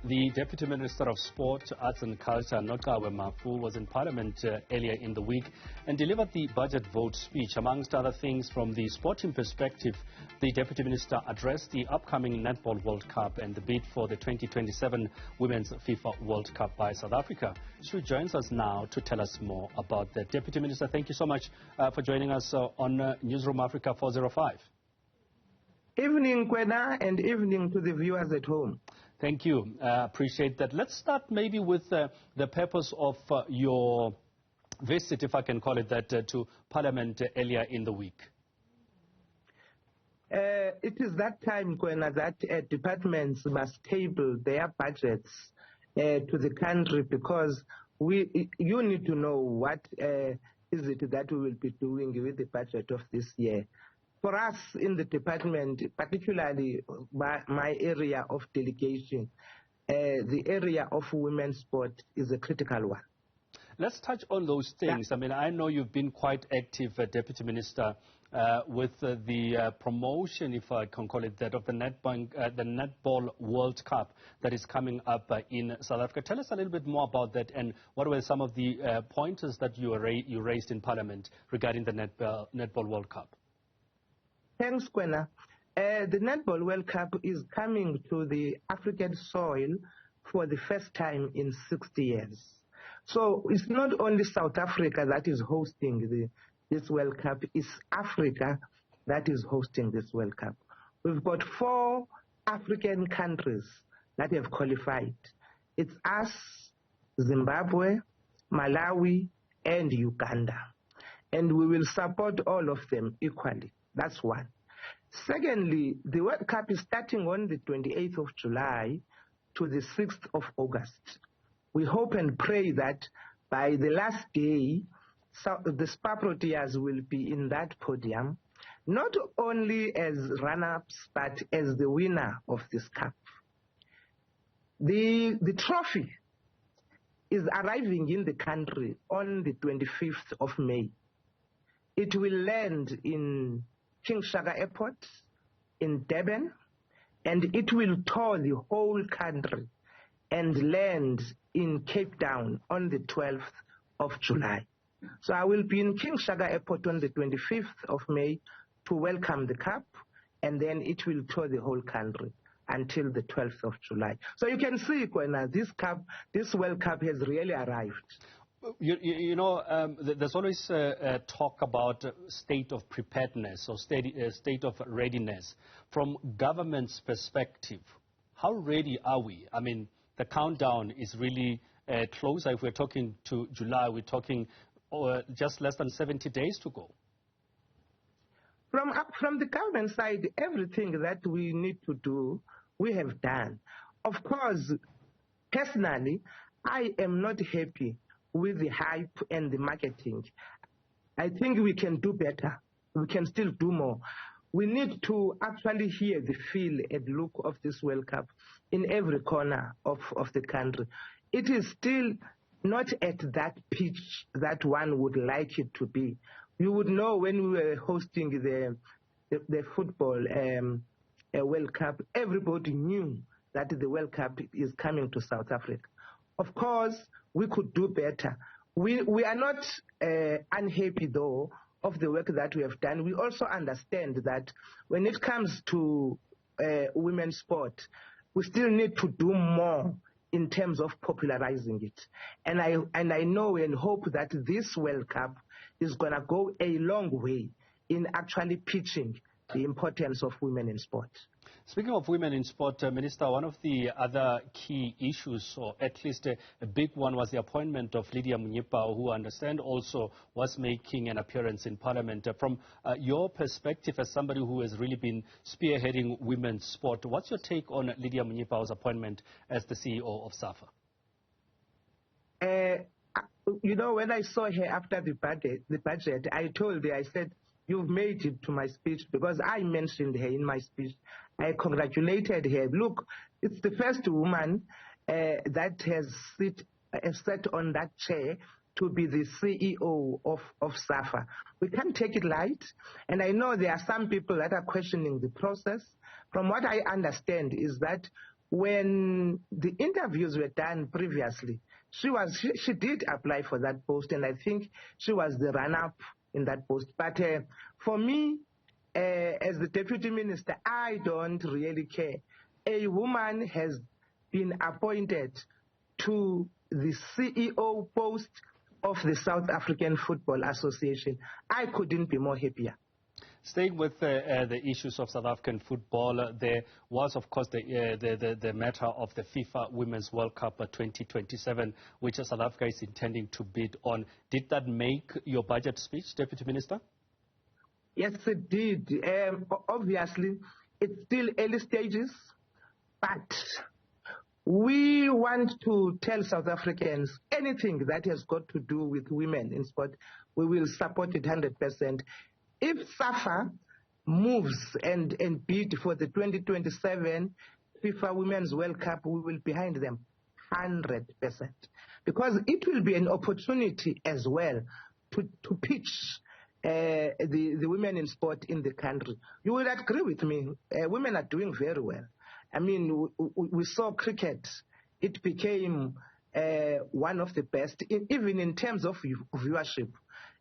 The Deputy Minister of Sport, Arts and Culture, Nocawe Mafu, was in Parliament earlier in the week and delivered the budget vote speech. Amongst other things, from the sporting perspective, the Deputy Minister addressed the upcoming Netball World Cup and the bid for the 2027 Women's FIFA World Cup by South Africa. She joins us now to tell us more about that. Deputy Minister, thank you so much for joining us on Newzroom Afrika 405. Evening, Kwena, and evening to the viewers at home. Thank you. Appreciate that. Let's start maybe with the purpose of your visit, if I can call it that, to Parliament earlier in the week. It is that time, Kwena, that departments must table their budgets to the country, because you need to know what is it that we will be doing with the budget of this year. For us in the department, particularly my area of delegation, the area of women's sport is a critical one. Let's touch on those things. I mean, I know you've been quite active, Deputy Minister, with the promotion, if I can call it that, of the Netball World Cup that is coming up in South Africa. Tell us a little bit more about that, and what were some of the pointers that you raised in Parliament regarding the Netball World Cup? Thanks, Kwena. The Netball World Cup is coming to the African soil for the first time in 60 years. So it's not only South Africa that is hosting this World Cup, it's Africa that is hosting this World Cup. We've got 4 African countries that have qualified. It's us, Zimbabwe, Malawi, and Uganda. And we will support all of them equally. That's one. Secondly, the World Cup is starting on the 28th of July to the 6th of August. We hope and pray that by the last day, the Spa Proteas will be in that podium, not only as runners, but as the winner of this cup. The trophy is arriving in the country on the 25th of May. It will land in King Shaka Airport in Durban, and it will tour the whole country and land in Cape Town on the 12th of July. So I will be in King Shaka Airport on the 25th of May to welcome the cup, and then it will tour the whole country until the 12th of July. So you can see, Kwena, this World Cup has really arrived. You know, there's always talk about state of preparedness or state of readiness. From government's perspective, how ready are we? I mean, the countdown is really closer. If we're talking to July, we're talking just less than 70 days to go. From the government side, everything that we need to do, we have done. Of course, personally, I am not happy with the hype and the marketing. I think we can do better. We can still do more. We need to actually hear the feel and look of this World Cup in every corner of the country. It is still not at that pitch that one would like it to be. You would know when we were hosting the football World Cup, everybody knew that the World Cup is coming to South Africa. Of course, we could do better. We are not unhappy, though, of the work that we have done. We also understand that when it comes to women's sport, we still need to do more in terms of popularizing it. And I know and hope that this World Cup is going to go a long way in actually pitching the importance of women in sport. Speaking of women in sport, Minister, one of the other key issues, or at least a big one, was the appointment of Lydia Munyipa, who I understand also was making an appearance in Parliament. From your perspective as somebody who has really been spearheading women's sport, what's your take on Lydia Munyipa's appointment as the CEO of Safa? You know, when I saw her after the budget, I told her, I said, you've made it to my speech, because I mentioned her in my speech. I congratulated her. Look, it's the first woman that has sat on that chair to be the CEO of Safa. We can't take it light. And I know there are some people that are questioning the process. From what I understand is that when the interviews were done previously, she did apply for that post, and I think she was the runner-up in that post. But for me, as the deputy minister, I don't really care. A woman has been appointed to the CEO post of the South African Football Association. I couldn't be more happier. Staying with the issues of South African football, there was, of course, the matter of the FIFA Women's World Cup 2027, which South Africa is intending to bid on. Did that make your budget speech, Deputy Minister? Yes, it did. Obviously, it's still early stages, but we want to tell South Africans anything that has got to do with women in sport, we will support it 100%. If Safa moves and bid for the 2027 FIFA Women's World Cup, we will be behind them 100%. Because it will be an opportunity as well to pitch the women in sport in the country. You will agree with me, women are doing very well. I mean, we saw cricket. It became one of the best, even in terms of viewership.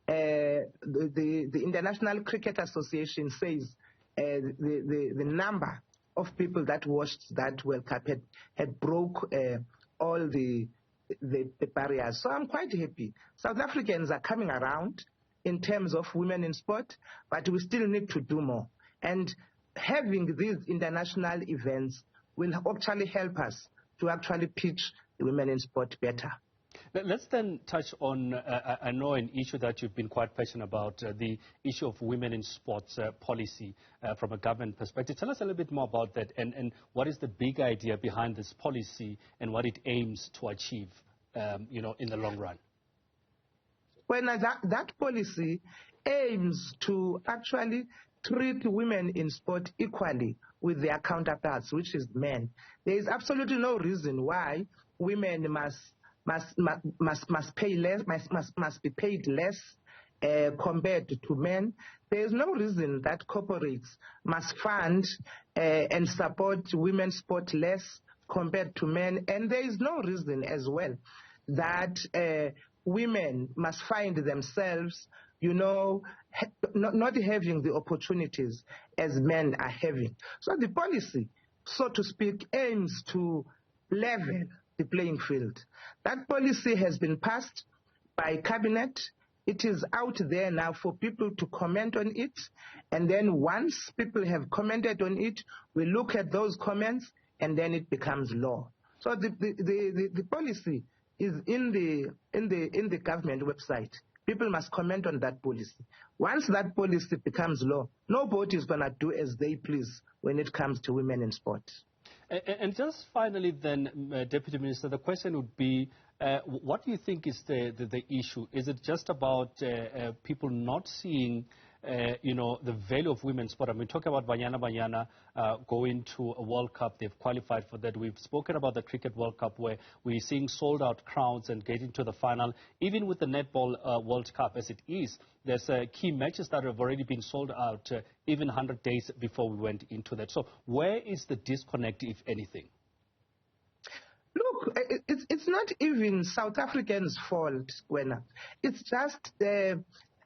The International Cricket Association says the number of people that watched that World Cup had broke all the barriers. So I'm quite happy. South Africans are coming around in terms of women in sport, but we still need to do more. And having these international events will actually help us to actually pitch the women in sport better. Let's then touch on, I know, an issue that you've been quite passionate about, the issue of women in sports policy from a government perspective. Tell us a little bit more about that, and what is the big idea behind this policy and what it aims to achieve, in the long run? Well, that policy aims to actually treat women in sport equally with their counterparts, which is men. There is absolutely no reason why women must pay less, must be paid less compared to men. There is no reason that corporates must fund and support women's sport less compared to men, and there is no reason as well that women must find themselves, not having the opportunities as men are having. So the policy, so to speak, aims to level the playing field. That policy has been passed by cabinet. It is out there now for people to comment on it. And then once people have commented on it, we look at those comments and then it becomes law. So the policy is in the government website. People must comment on that policy. Once that policy becomes law, nobody is going to do as they please when it comes to women in sport. And just finally then, Deputy Minister, the question would be, what do you think is the issue? Is it just about people not seeing, the value of women's sport? I mean, talk about Banyana going to a World Cup. They've qualified for that. We've spoken about the Cricket World Cup where we're seeing sold-out crowds and getting to the final. Even with the Netball World Cup as it is, there's key matches that have already been sold out even 100 days before we went into that. So where is the disconnect, if anything? Look, it's not even South Africans' fault, Gwena. It's just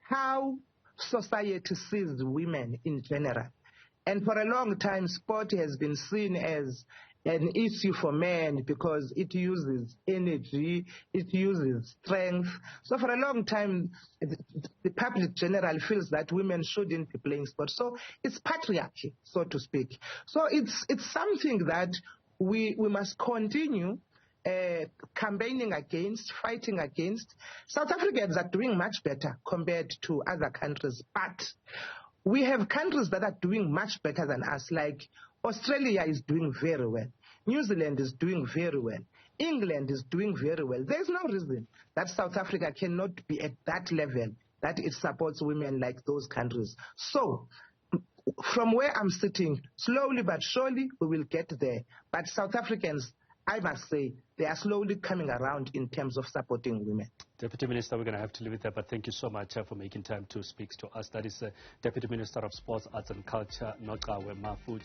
how society sees women in general. And for a long time, sport has been seen as an issue for men because it uses energy, it uses strength. So for a long time, the public general feels that women shouldn't be playing sport. So it's patriarchy, so to speak. So it's something that we must continue campaigning against, fighting against. South Africans are doing much better compared to other countries, but we have countries that are doing much better than us, like Australia is doing very well. New Zealand is doing very well. England is doing very well. There's no reason that South Africa cannot be at that level, that it supports women like those countries. So, from where I'm sitting, slowly but surely we will get there. But South Africans, I must say, they are slowly coming around in terms of supporting women. Deputy Minister, we're going to have to leave it there, but thank you so much for making time to speak to us. That is Deputy Minister of Sports, Arts and Culture, Nocawe Mafu.